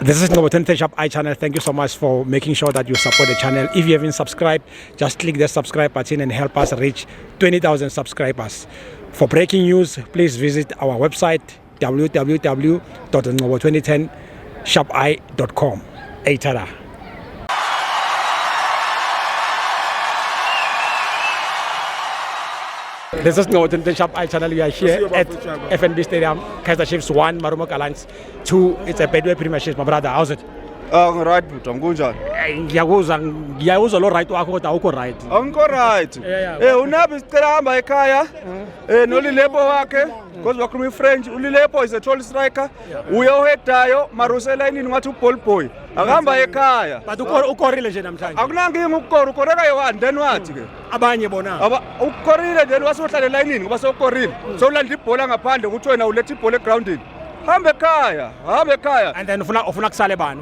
This is Ngobo 2010 Shop I channel. Thank you so much for making sure that you support the channel. If you haven't subscribed, just click the subscribe button and help us reach 20,000 subscribers. For breaking news, please visit our website www.ngobo2010shopi.com. Eitada. This is Ngobo 2010 Shop I channel. We are here at FNB Stadium, Kaizer Chiefs 1, Marumo Gallants 2. It's a Bedway Premiership, my brother. How's it? Right, but I'm going to. Ngiyakuzwa lo right wakho kodwa awukho right. Angikho right. Unabi sicela hamba ekhaya. Nolilebo wakhe because wakhuluma iFrench. Ulilebo is a tall striker. Uye ohedayo marusela inini ngathi uball boy. Akahamba ekhaya. But ukorile nje namhlanje. Akunankinga ukukora, ukoreka yi-1 then wathi ke. Abanye bona. Ukorile then wasohlalela inini ngoba sokorile. Sowulanda ibhola ngaphandle ukuthi wena ulethe ibhola egroundini. Hamba ekhaya, hamba ekhaya. And then ufuna kusale bani?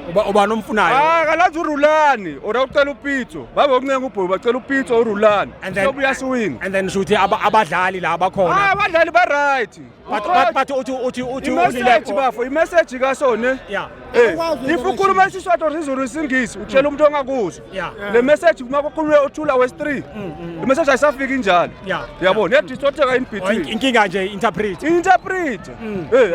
Uba nomfunayo. Kalazi uRulani, ora ucela uPitso. Babe ukuncenga uBhoyi bacela uPitso uRulani. Sobuya siwin. And then uthi abadlali la bakhona. Abadlali ba right. But uthi message bafo, imessage kaSone. Yeah. If ukhuluma isiswati isiZulu isingisi, utshela umuntu ongakuzwa. Le message uma kukhulunywa uthula West 3. Le message ayisafiki njalo. Yabona, edistorteka in between. Inkinga nje interpret.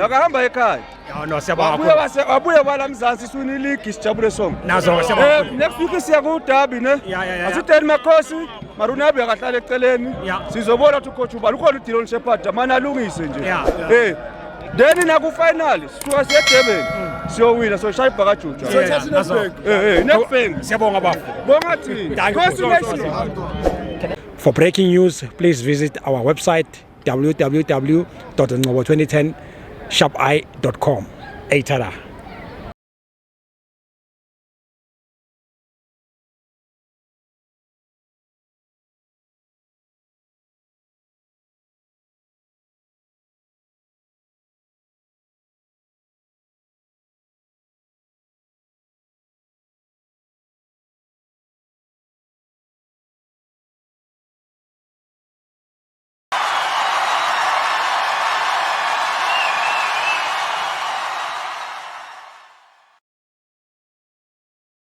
Akahamba ekhaya. No siyabona. Wabuye bala Mzansi iswini league sijabule sonke. Nazo siyabona. Next week siya ku derby ne. Asiteni Makhosi, Marunabi akahlala eceleni. Sizobona ukuthi coach ubani ukhona uDilon Shepherd amana alungise nje. Then naku final sisuka siya Durban. Siyowina so shaya ibhakajuju. Next thing. Siyabonga bafo. Bonga thina. For breaking news, please visit our website www.ngobo2010shopi.com. Eitada.